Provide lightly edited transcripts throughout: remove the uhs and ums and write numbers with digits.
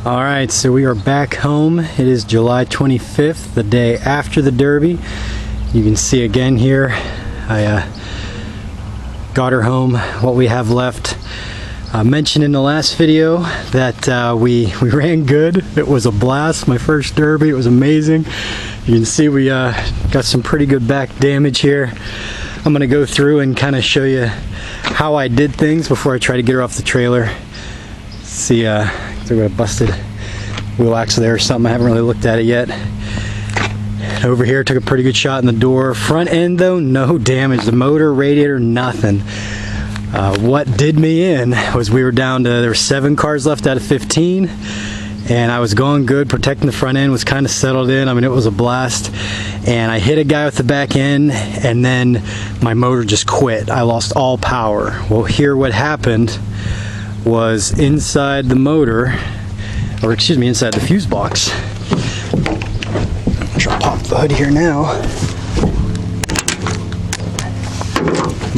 Alright, so we are back home. It is July 25th, the day after the Derby. You can see again here, I got her home, what we have left. I mentioned in the last video that we ran good. It was a blast, my first Derby, it was amazing. You can see we got some pretty good back damage here. I'm gonna go through and kind of show you how I did things before I try to get her off the trailer. See, we got a busted wheel axle there or something. I haven't really looked at it yet. Over here, took a pretty good shot in the door. Front end though, no damage. The motor, radiator, nothing. What did me in was we were down to, there were 7 cars left out of 15, and I was going good, protecting the front end, was kind of settled in. I mean, it was a blast. And I hit a guy with the back end, and then my motor just quit. I lost all power. Well, here what happened was inside the motor, or excuse me, inside the fuse box. I'm trying to pop the hood here now.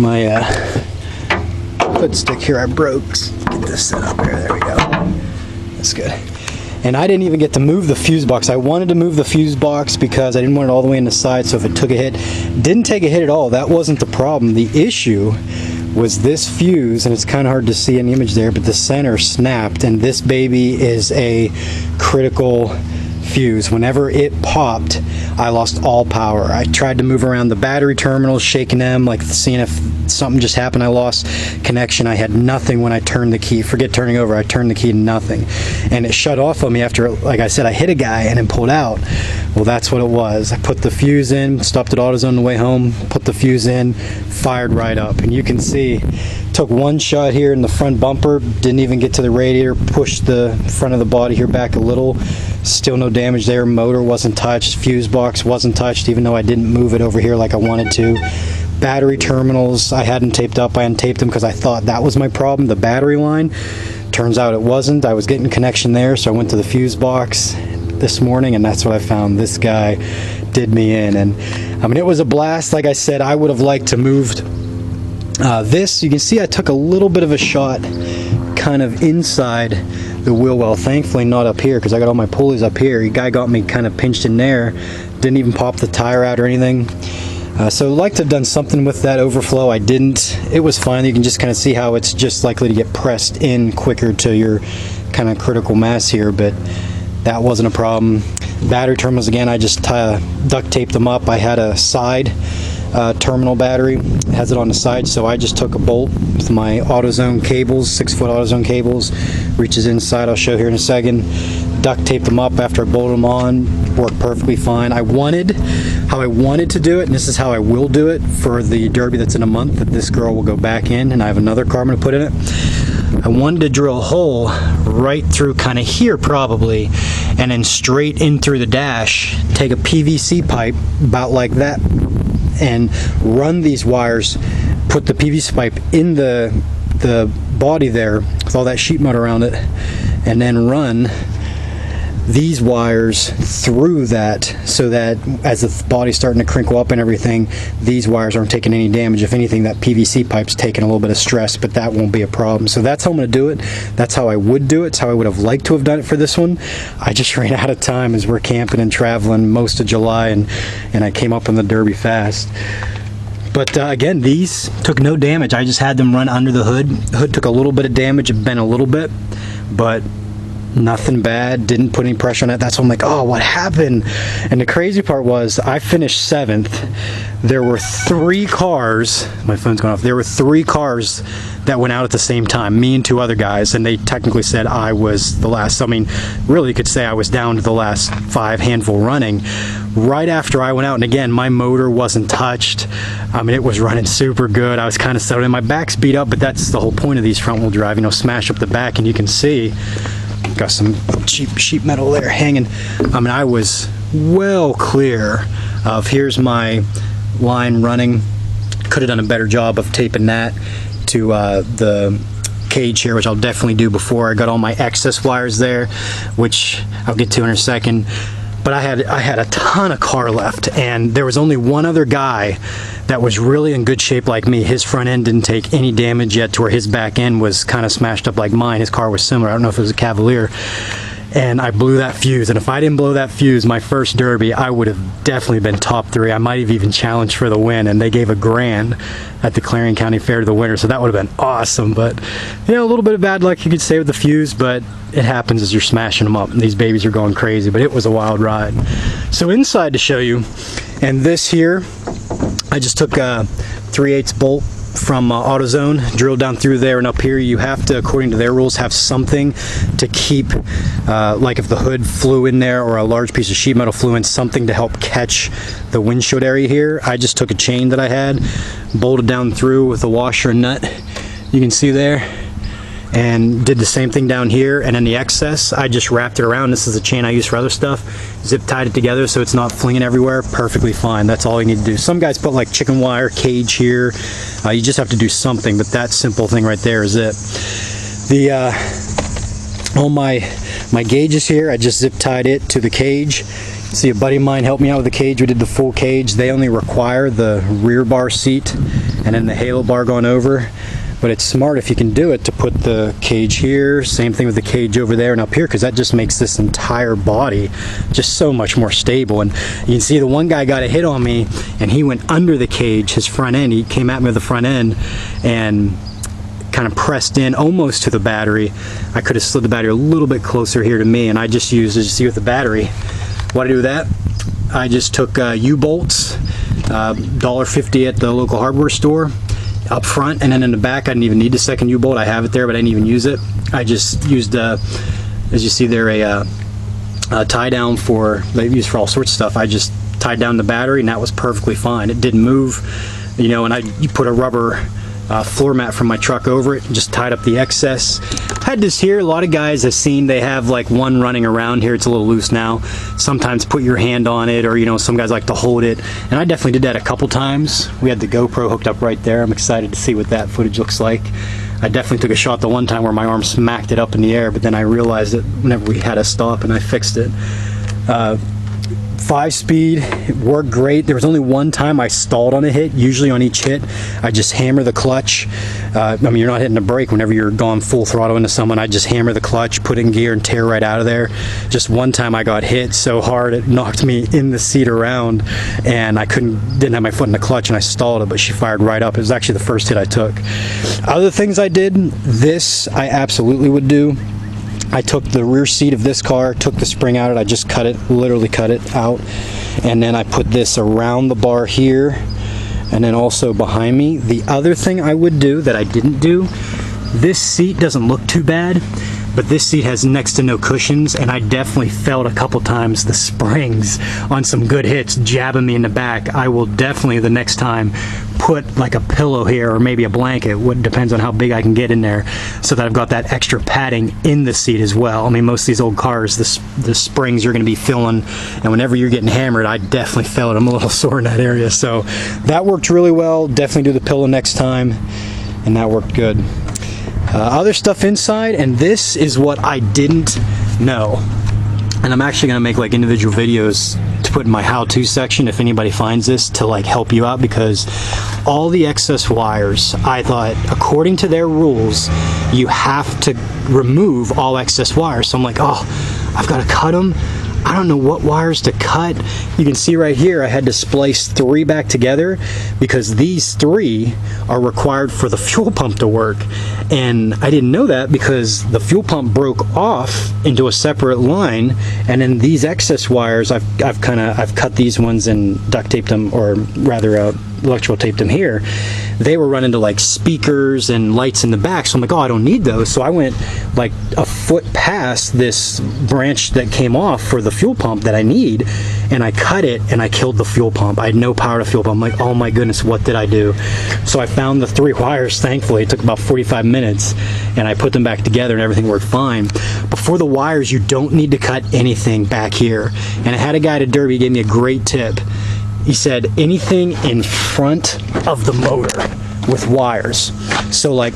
My hood stick here I broke. Let's get this set up here. There we go. That's good. And I didn't even get to move the fuse box. I wanted to move the fuse box because I didn't want it all the way in the side, so if it took a hit, didn't take a hit at all. That wasn't the problem. The issue was this fuse, and it's kind of hard to see in the image there, but the center snapped, and this baby is a critical fuse. Whenever it popped, I lost all power. I tried to move around the battery terminals, shaking them, like seeing if something just happened. I lost connection. I had nothing when I turned the key. Forget turning over, I turned the key to nothing. And it shut off on me after, like I said, I hit a guy and then pulled out. Well, that's what it was. I put the fuse in, stopped at AutoZone on the way home, put the fuse in, fired right up. And you can see, took one shot here in the front bumper, didn't even get to the radiator, pushed the front of the body here back a little, still no damage there. Motor wasn't touched, fuse box wasn't touched, even though I didn't move it over here like I wanted to. Battery terminals, I hadn't taped up. I hadn't taped them because I thought that was my problem, the battery line. Turns out it wasn't. I was getting connection there, so I went to the fuse box this morning, and that's what I found. This guy did me in, and I mean, it was a blast. Like I said, I would have liked to moved this. You can see I took a little bit of a shot kind of inside the wheel well. Thankfully not up here, because I got all my pulleys up here. The guy got me kind of pinched in there, didn't even pop the tire out or anything. So I'd like to have done something with that overflow. I didn't. It was fine. You can just kind of see how it's just likely to get pressed in quicker to your kind of critical mass here, but that wasn't a problem. Battery terminals, again, I just duct taped them up. I had a side terminal battery, it has it on the side, so I just took a bolt with my AutoZone cables, 6-foot AutoZone cables, reaches inside, I'll show here in a second. Duct taped them up after I bolted them on, worked perfectly fine. How I wanted to do it, and this is how I will do it for the Derby that's in a month, that this girl will go back in, and I have another car I'm going to put in it. I wanted to drill a hole right through kind of here probably, and then straight in through the dash, take a PVC pipe about like that, and run these wires, put the PVC pipe in the body there with all that sheet metal around it, and then run these wires through that, so that as the body's starting to crinkle up and everything, these wires aren't taking any damage. If anything, that PVC pipe's taking a little bit of stress, but that won't be a problem. So that's how I'm going to do it. That's how I would do it. It's how I would have liked to have done it for this one. I just ran out of time as we're camping and traveling most of July, and I came up on the Derby fast. But again, these took no damage. I just had them run under the hood. The hood took a little bit of damage, it bent a little bit, but nothing bad, didn't put any pressure on it. That's why I'm like, oh, what happened? And the crazy part was, I finished 7th. There were 3 cars, my phone's going off, there were 3 cars that went out at the same time, me and 2 other guys, and they technically said I was the last. I mean, really you could say I was down to the last 5 handful running. Right after I went out, and again, my motor wasn't touched. I mean, it was running super good. I was kind of settled in. My back's beat up, but that's the whole point of these front wheel drive, you know, smash up the back, and you can see got some cheap sheet metal there hanging. I mean, I was well clear of, here's my line running. Could have done a better job of taping that to the cage here, which I'll definitely do before. I got all my excess wires there, which I'll get to in a second. But I had a ton of car left, and there was only one other guy that was really in good shape like me. His front end didn't take any damage yet, to where his back end was kind of smashed up like mine. His car was similar. I don't know if it was a Cavalier. and I blew that fuse. And if I didn't blow that fuse my first derby, I would have definitely been top 3. I might have even challenged for the win, and they gave a grand at the Clarion County Fair to the winner, so that would have been awesome. But you know, a little bit of bad luck you could say with the fuse, but it happens as you're smashing them up, and these babies are going crazy. But it was a wild ride. So inside to show you, and this here, I just took a 3/8 bolt from AutoZone, drilled down through there, and up here you have to, according to their rules, have something to keep, like if the hood flew in there or a large piece of sheet metal flew in, something to help catch the windshield area here. I just took a chain that I had, bolted down through with a washer and nut, you can see there, and did the same thing down here. And then the excess, I just wrapped it around. This is a chain I use for other stuff. Zip tied it together so it's not flinging everywhere. Perfectly fine. That's all you need to do. Some guys put like chicken wire cage here. You just have to do something, but that simple thing right there is it. The all my gauges here, I just zip tied it to the cage. See, a buddy of mine helped me out with the cage. We did the full cage. They only require the rear bar seat and then the halo bar going over. But it's smart if you can do it to put the cage here, same thing with the cage over there and up here, because that just makes this entire body just so much more stable. And you can see the one guy got a hit on me and he went under the cage, his front end. He came at me with the front end and kind of pressed in almost to the battery. I could have slid the battery a little bit closer here to me, and I just used, as you see with the battery, what I do with that, I just took U-bolts, $1.50 at the local hardware store, up front, and then in the back I didn't even need the second U-bolt. I have it there, but I didn't even use it. I just used, as you see there, a tie down for, they use for all sorts of stuff. I just tied down the battery and that was perfectly fine. It didn't move, you know, and you put a rubber floor mat from my truck over it and just tied up the excess. I had this here. A lot of guys I've seen, they have like one running around here. It's a little loose now. Sometimes put your hand on it, or you know, some guys like to hold it, and I definitely did that a couple times. We had the GoPro hooked up right there. I'm excited to see what that footage looks like. I definitely took a shot the one time where my arm smacked it up in the air, but then I realized it whenever we had to stop, and I fixed it. 5-speed, it worked great. There was only one time I stalled on a hit. Usually on each hit I just hammer the clutch. I mean, you're not hitting the brake whenever you're going full throttle into someone. I just hammer the clutch, put it in gear, and tear right out of there. Just one time I got hit so hard it knocked me in the seat around, and I didn't have my foot in the clutch, and I stalled it, but she fired right up. It was actually the first hit I took. Other things I did, this I absolutely would do. I took the rear seat of this car, took the spring out of it, I just cut it, literally cut it out, and then I put this around the bar here, and then also behind me. The other thing I would do that I didn't do, this seat doesn't look too bad, but this seat has next to no cushions, and I definitely felt a couple times the springs on some good hits jabbing me in the back. I will definitely, the next time, put like a pillow here or maybe a blanket, what depends on how big I can get in there, so that I've got that extra padding in the seat as well. I mean, most of these old cars, the springs you're going to be feeling, and whenever you're getting hammered, I definitely felt it. I'm a little sore in that area, so that worked really well. Definitely do the pillow next time, and that worked good. Other stuff inside, and this is what I didn't know, and I'm actually going to make like individual videos to put in my how-to section if anybody finds this, to like help you out, because all the excess wires, I thought according to their rules you have to remove all excess wires. So I'm like, oh, I've got to cut them. I don't know what wires to cut. You can see right here I had to splice 3 back together because these 3 are required for the fuel pump to work, and I didn't know that because the fuel pump broke off into a separate line, and then these excess wires I've cut these ones and duct taped them, or rather electrical taped them here. They were running to like speakers and lights in the back, so I'm like, oh, I don't need those. So I went like a foot past this branch that came off for the fuel pump that I need, and I cut it and I killed the fuel pump. I had no power to fuel pump. I'm like, oh my goodness, what did I do? So I found the 3 wires, thankfully. It took about 45 minutes, and I put them back together and everything worked fine. Before the wires, you don't need to cut anything back here. And I had a guy at a derby, he gave me a great tip. He said anything in front of the motor with wires. So like,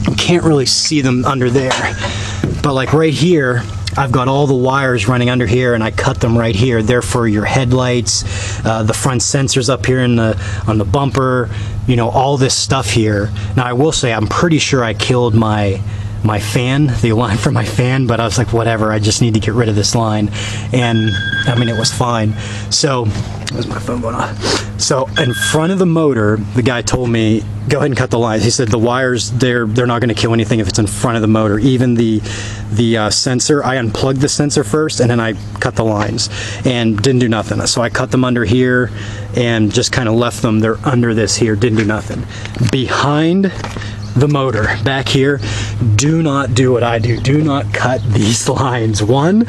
you can't really see them under there, but like right here, I've got all the wires running under here, and I cut them right here. They're for your headlights, the front sensors up here on the bumper, you know, all this stuff here. Now I will say, I'm pretty sure I killed my my fan, the line for my fan, but I was like, whatever, I just need to get rid of this line. And I mean, it was fine. So, where's my phone going off? So in front of the motor, the guy told me, go ahead and cut the lines. He said the wires, they're not going to kill anything if it's in front of the motor. Even the sensor, I unplugged the sensor first and then I cut the lines and didn't do nothing. So I cut them under here and just kind of left them. They're under this here, didn't do nothing. Behind the motor back here, do not do what I do. Do not cut these lines. One,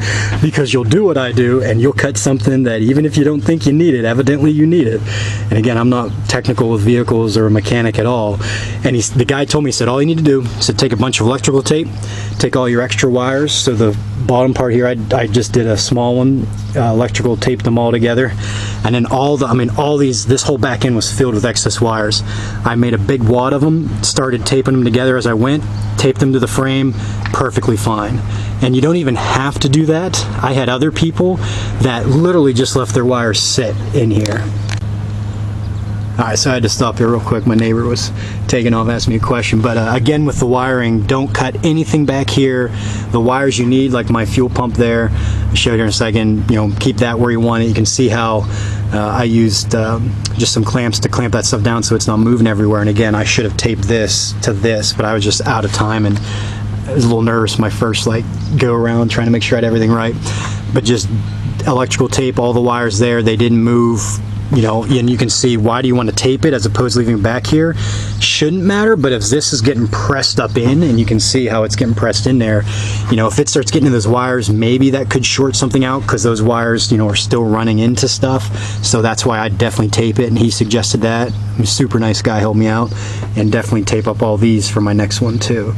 because you'll do what I do and you'll cut something that even if you don't think you need it, evidently you need it. And again, I'm not technical with vehicles or a mechanic at all. And the guy told me, he said, all you need to do is take a bunch of electrical tape, take all your extra wires. So the bottom part here, I just did a small one, electrical, taped them all together. And then this whole back end was filled with excess wires. I made a big wad of them, started taping them together as I went, taped them to the frame, perfectly fine. And you don't even have to do that. I had other people that literally just left their wires sit in here. Alright, so I had to stop here real quick. My neighbor was taking off, asking me a question. But again, with the wiring, don't cut anything back here. The wires you need, like my fuel pump there, I'll show you here in a second, keep that where you want it. You can see how I used just some clamps to clamp that stuff down so it's not moving everywhere. And again, I should have taped this to this, but I was just out of time and I was a little nervous my first go around trying to make sure I had everything right. But just electrical tape all the wires there, they didn't move. And you can see, why do you want to tape it as opposed to leaving it back here? Shouldn't matter, but if this is getting pressed up in, and you can see how it's getting pressed in there, if it starts getting into those wires, maybe that could short something out because those wires, are still running into stuff. So that's why I definitely tape it, and he suggested that. He's a super nice guy, helped me out, and definitely tape up all these for my next one too.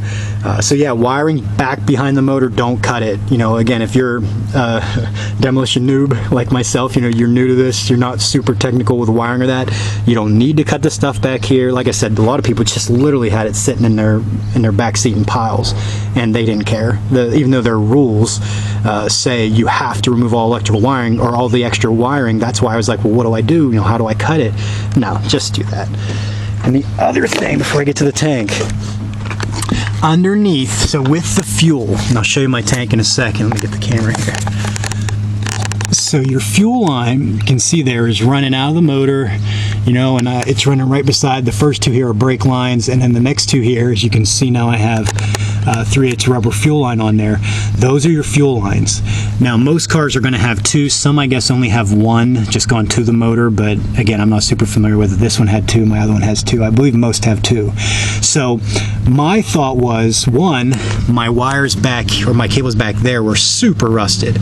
So yeah, wiring back behind the motor, don't cut it. Again, if you're a demolition noob like myself, you're new to this, you're not super technical with wiring or that, you don't need to cut the stuff back here. Like I said, a lot of people just literally had it sitting in their back seat in piles, and they didn't care. Even though their rules say you have to remove all electrical wiring or all the extra wiring, that's why I was like, well, what do I do? How do I cut it? No, just do that. And the other thing, before I get to the tank, underneath, so with the fuel, and I'll show you my tank in a second. Let me get the camera here. So your fuel line, you can see there, is running out of the motor, and it's running right beside the first two here are brake lines, and then the next two here, as you can see now, I have 3/8 rubber fuel line on there. Those are your fuel lines. Now most cars are going to have two. Some I guess only have one, just gone to the motor, but again, I'm not super familiar with it. This one had two, my other one has two. I believe most have two. So my thought was, one, my wires back, or my cables back there, were super rusted,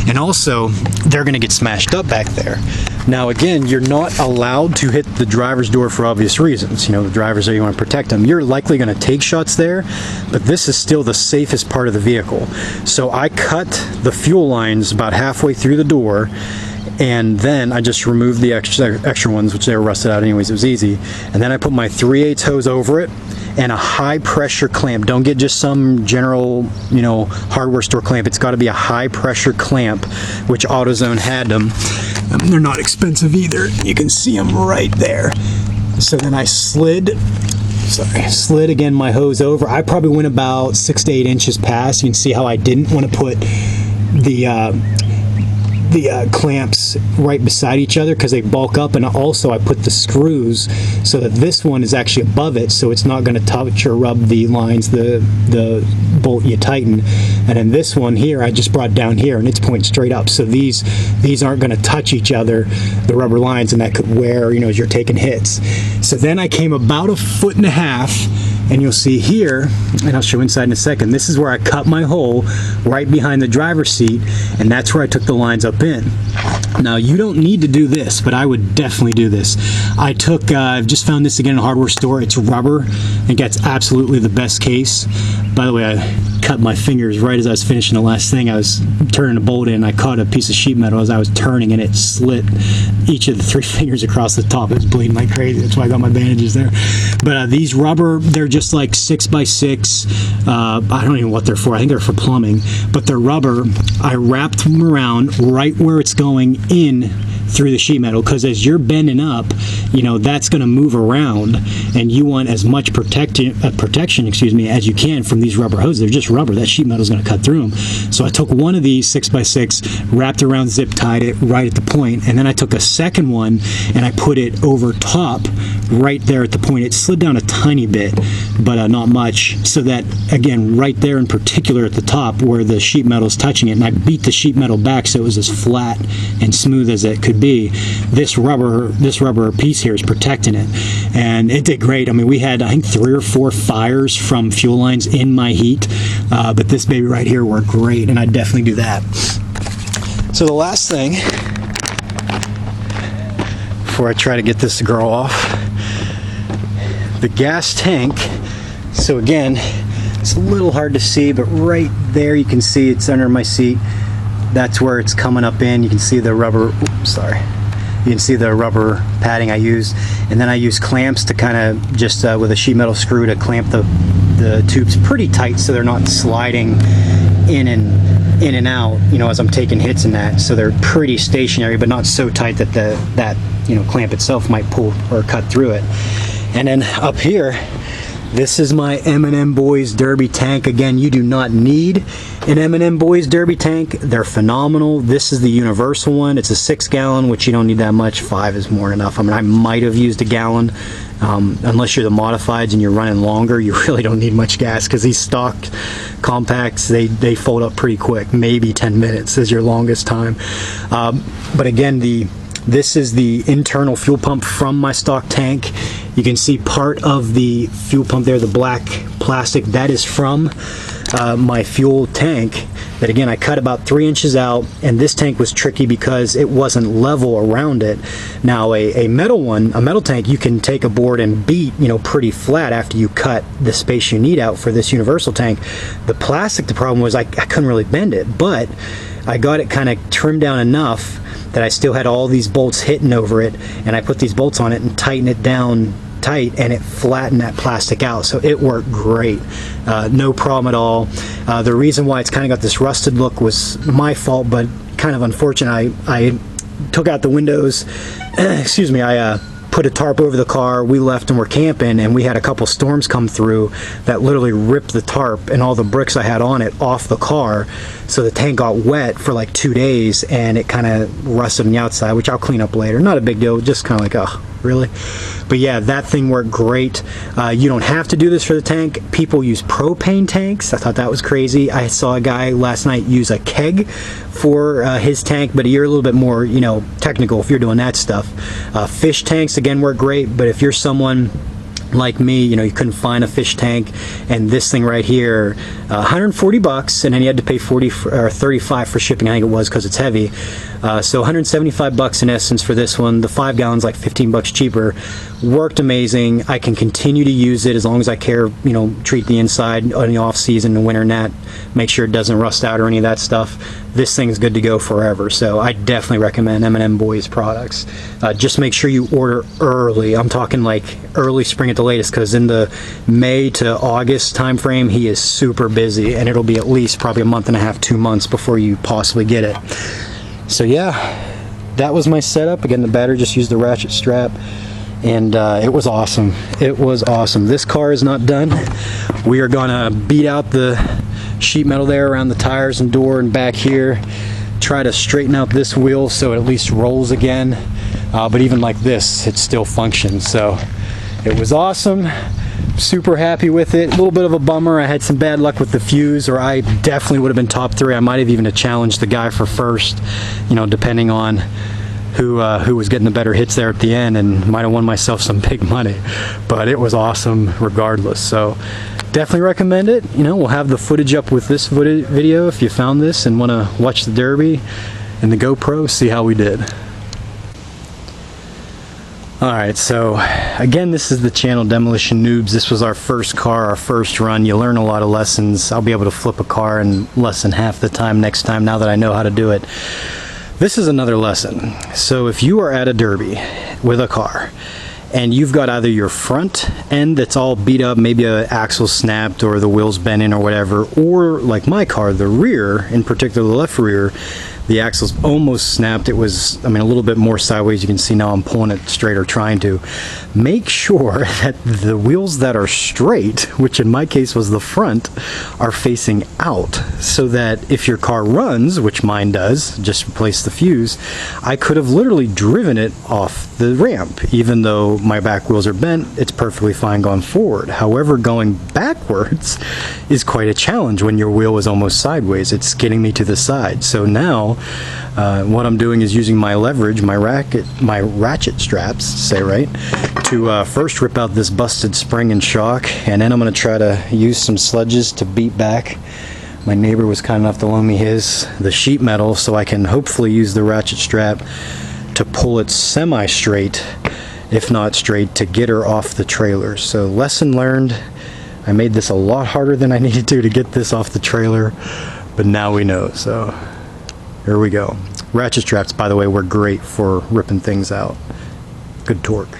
and also they're going to get smashed up back there. Now again, you're not allowed to hit the driver's door for obvious reasons. The drivers there, you want to protect them. You're likely going to take shots there, but this is still the safest part of the vehicle. So I cut the fuel lines about halfway through the door, and then I just removed the extra ones, which they were rusted out anyways. It was easy. And then I put my 3/8 hose over it and a high pressure clamp. Don't get just some general, hardware store clamp. It's got to be a high pressure clamp, which AutoZone had them. They're not expensive either. You can see them right there. So then I slid again my hose over. I probably went about 6 to 8 inches past. You can see how I didn't want to put the clamps right beside each other because they bulk up, and also I put the screws so that this one is actually above it, so it's not going to touch or rub the lines, the bolt you tighten. And then this one here I just brought down here, and it's pointing straight up, so these aren't going to touch each other, the rubber lines, and that could wear, as you're taking hits. So then I came about 1.5 feet, and you'll see here, and I'll show inside in a second, this is where I cut my hole right behind the driver's seat, and that's where I took the lines up in. Now you don't need to do this, but I would definitely do this. I've just found this again in a hardware store. It's rubber. I think that's absolutely the best case. By the way, I cut my fingers right as I was finishing the last thing. I was turning a bolt in, and I caught a piece of sheet metal as I was turning, and it slit each of the 3 fingers across the top. It was bleeding like crazy. That's why I got my bandages there. But these rubber, they're just like 6x6. I don't even know what they're for. I think they're for plumbing, but they're rubber. I wrapped them around right where it's going in through the sheet metal, because as you're bending up, you know, that's going to move around, and you want as much protection, excuse me, as you can from these rubber hoses. They're just rubber. That sheet metal is going to cut through them. So I took one of these 6x6, wrapped around, zip tied it right at the point, and then I took a second one and I put it over top right there at the point. It slid down a tiny bit, but not much, so that, again, right there in particular at the top where the sheet metal is touching it, and I beat the sheet metal back so it was as flat and smooth as it could be. This rubber piece here is protecting it, and it did great. I mean, we had, I think, 3 or 4 fires from fuel lines in my heat, but this baby right here worked great, and I definitely do that. So the last thing before I try to get this girl off, the gas tank. So again, it's a little hard to see, but right there you can see it's under my seat. That's where it's coming up in. You can see the rubber, oops, sorry. You can see the rubber padding I used, and then I use clamps to kind of just with a sheet metal screw to clamp the tubes pretty tight so they're not sliding in and out, you know, as I'm taking hits in that. So they're pretty stationary, but not so tight that that you know, clamp itself might pull or cut through it. And then up here, this is my M&M Boys Derby tank. Again, you do not need an M&M Boys Derby tank. They're phenomenal. This is the universal one. It's a 6-gallon, which you don't need that much. 5 is more than enough. I mean, I might have used a gallon. Unless you're the modifieds and you're running longer, you really don't need much gas, because these stock compacts, they fold up pretty quick. Maybe 10 minutes is your longest time. But again, this is the internal fuel pump from my stock tank. You can see part of the fuel pump there, the black plastic, that is from my fuel tank. That, again, I cut about 3 inches out, and this tank was tricky because it wasn't level around it. Now a metal tank, you can take a board and beat, you know, pretty flat after you cut the space you need out for this universal tank. The plastic, the problem was I couldn't really bend it, but I got it kind of trimmed down enough that I still had all these bolts hitting over it, and I put these bolts on it and tighten it down tight, and it flattened that plastic out, so it worked great. No problem at all. The reason why it's kind of got this rusted look was my fault, but kind of unfortunate. I took out the windows, excuse me, I put a tarp over the car. We left and we're camping, and we had a couple storms come through that literally ripped the tarp and all the bricks I had on it off the car. So the tank got wet for like 2 days, and it kind of rusted on the outside, which I'll clean up later. Not a big deal, just kind of like, oh, really? But yeah, that thing worked great. You don't have to do this for the tank. People use propane tanks. I thought that was crazy. I saw a guy last night use a keg for his tank, but you're a little bit more, you know, technical if you're doing that stuff. Fish tanks, again, work great, but if you're someone like me, you know, you couldn't find a fish tank, and this thing right here, 140 bucks, and then you had to pay 40 or 35 for shipping, I think it was, because it's heavy. So 175 bucks in essence for this one. The 5 gallons like 15 bucks cheaper. Worked amazing. I can continue to use it as long as I care, you know, treat the inside in the off season and winter, and that, make sure it doesn't rust out or any of that stuff. This thing's good to go forever. So I definitely recommend M&M Boys products. Just make sure you order early. I'm talking like early spring at the latest, because in the May to August time frame, he is super busy, and it'll be at least probably a month and a half, 2 months before you possibly get it. So yeah, that was my setup. Again, the battery just used the ratchet strap, and it was awesome. It was awesome. This car is not done. We are gonna beat out the sheet metal there around the tires and door and back here, try to straighten out this wheel so it at least rolls again, but even like this, it still functions. So it was awesome. Super happy with it. A little bit of a bummer, I had some bad luck with the fuse, or I definitely would have been top 3. I might have even challenged the guy for first, you know, depending on who was getting the better hits there at the end, and might have won myself some big money. But it was awesome regardless. So definitely recommend it. You know, we'll have the footage up with this video if you found this and want to watch the Derby and the GoPro, see how we did. Alright, so again, this is the channel Demolition Noobs. This was our first car, our first run. You learn a lot of lessons. I'll be able to flip a car in less than half the time next time, now that I know how to do it. This is another lesson. So if you are at a Derby with a car, and you've got either your front end that's all beat up, maybe an axle snapped or the wheels bent in or whatever, or like my car, the rear, in particular the left rear, the axle's almost snapped. It was, I mean, a little bit more sideways. You can see now I'm pulling it straight, or trying to. Make sure that the wheels that are straight, which in my case was the front, are facing out, so that if your car runs, which mine does, just replace the fuse, I could have literally driven it off the ramp. Even though my back wheels are bent, it's perfectly fine going forward. However, going backwards is quite a challenge when your wheel is almost sideways. It's getting me to the side. So now what I'm doing is using my leverage, my ratchet straps, say right, to first rip out this busted spring and shock, and then I'm going to try to use some sledges to beat back. My neighbor was kind enough to loan me the sheet metal, so I can hopefully use the ratchet strap to pull it semi-straight, if not straight, to get her off the trailer. So lesson learned. I made this a lot harder than I needed to get this off the trailer, but now we know. So here we go. Ratchet straps, by the way, were great for ripping things out. Good torque.